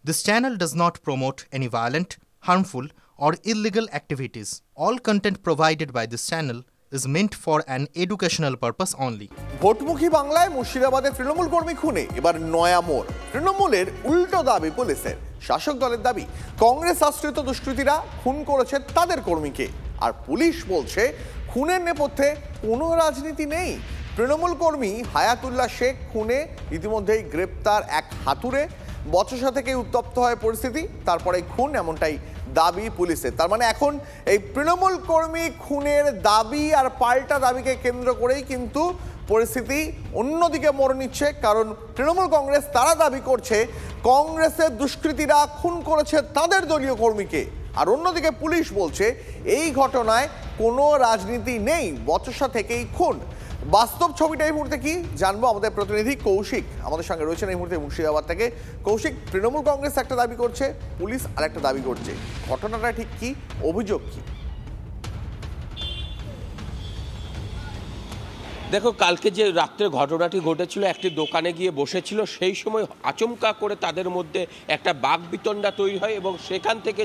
This channel does not promote any violent, harmful, or illegal activities. All content provided by this channel is meant for an educational purpose only. ভোটমুখী বাংলায় মুর্শিদাবাদে তৃণমূল কর্মী খুনে এবার নয়া মোড়। তৃণমূলের উল্টো দাবি পুলিশের। শাসক দলের দাবি কংগ্রেস আশ্রিত দুষ্কৃতীরা খুন করেছে তাদের কর্মীকে, আর পুলিশ বলছে খুনের নেপথ্যে কোনো রাজনীতি নেই। তৃণমূল কর্মী হায়াতুল্লাহ শেখ খুনে ইতিমধ্যেই গ্রেপ্তার এক হাতুড়ে। বচসা থেকেই উত্তপ্ত হয় পরিস্থিতি, তারপরে খুন, এমনটাই দাবি পুলিশের। তার মানে এখন এই তৃণমূল কর্মী খুনের দাবি আর পাল্টা দাবিকে কেন্দ্র করেই কিন্তু পরিস্থিতি অন্যদিকে মোড় নিচ্ছে। কারণ তৃণমূল কংগ্রেস তারা দাবি করছে কংগ্রেসের দুষ্কৃতীরা খুন করেছে তাদের দলীয় কর্মীকে, আর অন্যদিকে পুলিশ বলছে এই ঘটনায় কোনো রাজনীতি নেই, বচসা থেকেই খুন। বাস্তব ছবিটা এই মুহূর্তে কি জানবো আমাদের প্রতিনিধি কৌশিক আমাদের সঙ্গে রয়েছেন এই মুহূর্তে মুর্শিদাবাদ থেকে। কৌশিক, তৃণমূল কংগ্রেস একটা দাবি করছে, পুলিশ আর একটা দাবি করছে, ঘটনাটা ঠিক কি, অভিযোগ কি? দেখো, কালকে যে রাত্রে ঘটনাটি ঘটেছিল, একটি দোকানে গিয়ে বসেছিল, সেই সময় আচমকা করে তাদের মধ্যে একটা বাকবিতণ্ডা তৈরি হয় এবং সেখান থেকে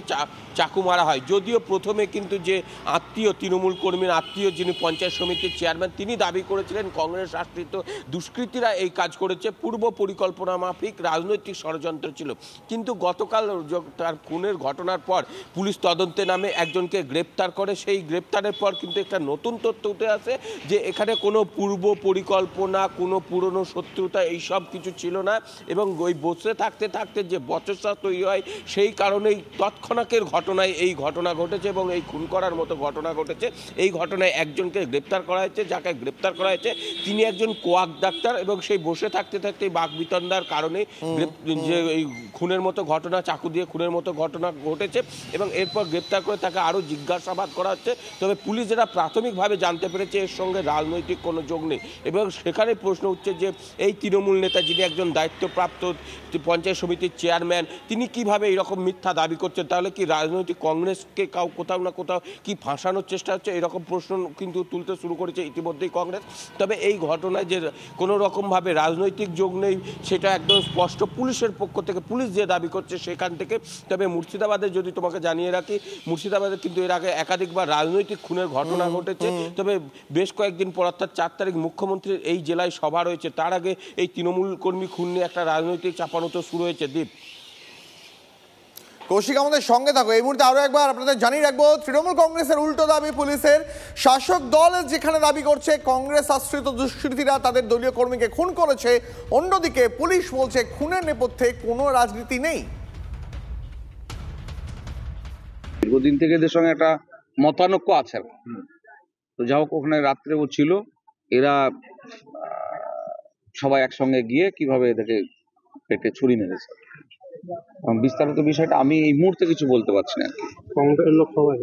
চাকু মারা হয়। যদিও প্রথমে কিন্তু যে আত্মীয়, তৃণমূল কর্মীর আত্মীয়, যিনি পঞ্চায়েত সমিতির চেয়ারম্যান, তিনি দাবি করেছিলেন কংগ্রেস আশ্রিত দুষ্কৃতীরা এই কাজ করেছে, পূর্ব পরিকল্পনা মাফিক রাজনৈতিক ষড়যন্ত্র ছিল। কিন্তু গতকাল তার খুনের ঘটনার পর পুলিশ তদন্তে নামে একজনকে গ্রেপ্তার করে। সেই গ্রেপ্তারের পর কিন্তু একটা নতুন তথ্য উঠে আসে যে এখানে কোনো পূর্ব পরিকল্পনা, কোনো পুরনো শত্রুতা, এই সব কিছু ছিল না। এবং ওই বসে থাকতে থাকতে যে বচসা তৈরি হয়, সেই কারণেই তৎক্ষণাতের ঘটনায় এই ঘটনা ঘটেছে এবং এই খুন করার মতো ঘটনা ঘটেছে। এই ঘটনায় একজনকে গ্রেপ্তার করা হয়েছে। যাকে গ্রেপ্তার করা হয়েছে তিনি একজন কোয়াক ডাক্তার, এবং সেই বসে থাকতে থাকতে বাকবিতণ্ডার কারণে যে এই খুনের মতো ঘটনা, চাকু দিয়ে খুনের মতো ঘটনা ঘটেছে এবং এরপর গ্রেপ্তার করে তাকে আরও জিজ্ঞাসাবাদ করা হচ্ছে। তবে পুলিশ যেটা প্রাথমিকভাবে জানতে পেরেছে, এর সঙ্গে রাজনৈতিক কোনো যোগ নেই। এবং সেখানে প্রশ্ন উঠছে যে এই তৃণমূল নেতা, যিনি একজন দায়িত্বপ্রাপ্ত পঞ্চায়েত সমিতির চেয়ারম্যান, তিনি কিভাবে এরকম মিথ্যা দাবি করছেন? তাহলে কি রাজনৈতিক কংগ্রেসকে কোথাও না কোথাও কি ফাঁসানোর চেষ্টা হচ্ছে? এরকম প্রশ্ন কিন্তু তুলতে শুরু করেছে ইতিমধ্যেই কংগ্রেস। তবে এই ঘটনায় যে কোনো রকমভাবে রাজনৈতিক যোগ নেই সেটা একদম স্পষ্ট পুলিশের পক্ষ থেকে, পুলিশ যে দাবি করছে সেখান থেকে। তবে মুর্শিদাবাদে যদি তোমাকে জানিয়ে রাখি, মুর্শিদাবাদে কিন্তু এর আগে একাধিকবার রাজনৈতিক খুনের ঘটনা ঘটেছে। তবে বেশ কয়েকদিন পর, অর্থাৎ 4 তারিখ মুখ্যমন্ত্রীর এই জেলায় সভা রয়েছে, তার আগে এই তৃণমূল কর্মী খুন নিয়ে একটা রাজনৈতিক চাপানোতো শুরু হয়েছে। দীপ, কৌশিক আমাদের সঙ্গে থাকো। এই মুহূর্তে আরো একবার আপনাদের জানিয়ে রাখবো, তৃণমূল কংগ্রেসের উল্টো দাবি পুলিশের। শাসক দল যেখানে দাবি করছে কংগ্রেস আশ্রিত দুষ্কৃতীরা তাদের দলীয় কর্মীকে খুন করেছে, অন্যদিকে পুলিশ বলছে খুনের নেপথ্যে কোনো রাজনীতি নেই। দীর্ঘদিন থেকে এদের সঙ্গে একটা মতানৈক্য আছে। তো যা হোক, ওখানে রাত্রেও ছিল, এরা সবাই একসঙ্গে গিয়ে কিভাবে এদেরকে পেটে ছুরি মেরেছে। বিস্তারিত বিষয়টা আমি এই মুহূর্তে কিছু বলতে পারছি না। কংগ্রেসের লোক সবাই,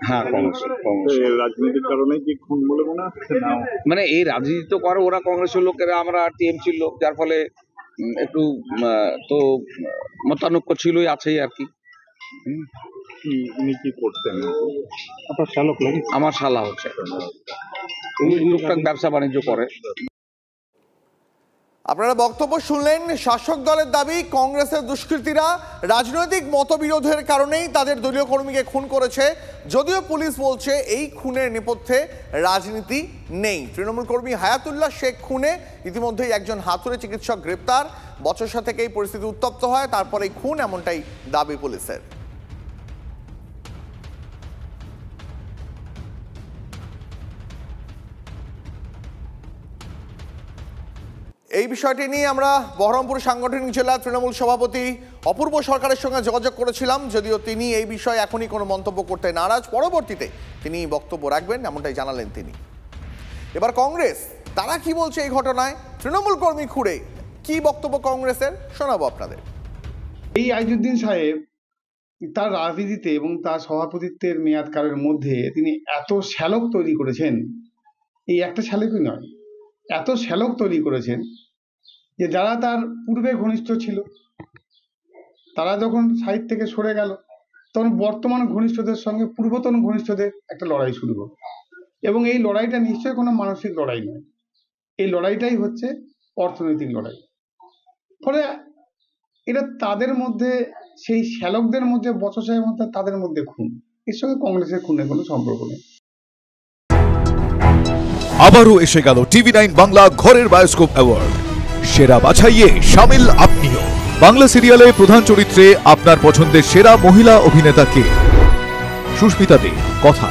হ্যাঁ, কংগ্রেস রাজনীতির কারণে কি খুন বলে মনে হচ্ছে না? মানে এই রাজনীতি তো করে ওরা, কংগ্রেসের লোকেরা, আমরা টিএমসির লোক, যার ফলে একটু তো মতানৈক্য ছিলই, আছেই আর কি। উনি কি করতেন? আপনার চালক নাকি? আমার শালা হচ্ছে, উনি টুকটাক ব্যবসা বাণিজ্য করে। আপনারা বক্তব্য শুনলেন। শাসক দলের দাবি কংগ্রেসের দুষ্কৃতীরা রাজনৈতিক মতবিরোধের কারণেই তাদের দলীয় কর্মীকে খুন করেছে, যদিও পুলিশ বলছে এই খুনের নেপথ্যে রাজনীতি নেই। তৃণমূল কর্মী হায়াতুল্লাহ শেখ খুনে ইতিমধ্যেই একজন হাতুড়ে চিকিৎসক গ্রেপ্তার। বচসা থেকেই পরিস্থিতি উত্তপ্ত হয়, তারপরেই খুন, এমনটাই দাবি পুলিশের। এই বিষয়টি নিয়ে আমরা বহরমপুর সাংগঠনিক জেলা তৃণমূল সভাপতি অপূর্ব সরকারের সঙ্গে যোগাযোগ করেছিলাম, যদিও তিনি এই বিষয়ে এখনই কোনো মন্তব্য করতে নারাজ। পরবর্তীতে তিনি বক্তব্য রাখবেন, এমনটাই জানালেন তিনি। এবার কংগ্রেস তারা কি বলছে এই ঘটনায়, তৃণমূল কর্মী খুঁড়ে কি বক্তব্য কংগ্রেসের, শোনাবো আপনাদের। এই আইজুদ্দিন সাহেব তার রাজনীতিতে এবং তার সভাপতিত্বের মেয়াদকালের মধ্যে তিনি এত শ্যালক তৈরি করেছেন, এই একটা শ্যালকই নয়, এত শ্যালক তৈরি করেছেন যে যারা তার পূর্বে ঘনিষ্ঠ ছিল, তারা যখন সাইড থেকে সরে গেল, তখন বর্তমান ঘনিষ্ঠদের সঙ্গে পূর্বতন ঘনিষ্ঠদের একটা লড়াই শুরু হল। এবং এই লড়াইটা নিশ্চয়ই কোনো মানসিক লড়াই নয়, এই লড়াইটাই হচ্ছে অর্থনৈতিক লড়াই। ফলে এটা তাদের মধ্যে, সেই শ্যালকদের মধ্যে, বচসায়ের মধ্যে, তাদের মধ্যে খুন। এর সঙ্গে কংগ্রেসের খুনের কোনো সম্পর্ক নেই। আবারও এসে গেল টিভি9 বাংলা ঘরের বায়োস্কোপ অ্যাওয়ার্ড। সেরা বাছাইয়ে শামিল আপনিও। বাংলা সিরিয়ালে প্রধান চরিত্রে আপনার পছন্দের সেরা মহিলা অভিনেতা কে? সুস্মিতা দে কথা,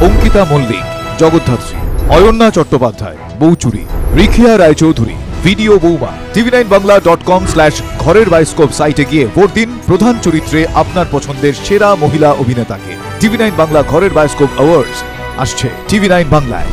অঙ্কিতা মল্লিক জগদ্ধাত্রী, অয়ন্যা চট্টোপাধ্যায় বৌচুরি, রিখিয়া রায়চৌধুরী ভিডিও বৌমা। tv9bangla.com/ঘরের বায়োস্কোপ সাইটে গিয়ে ভোট দিন প্রধান চরিত্রে আপনার পছন্দের সেরা মহিলা অভিনেতাকে। টিভি9 বাংলা ঘরের বায়োস্কোপ অ্যাওয়ার্ডস আসছে টিভি9 বাংলায়।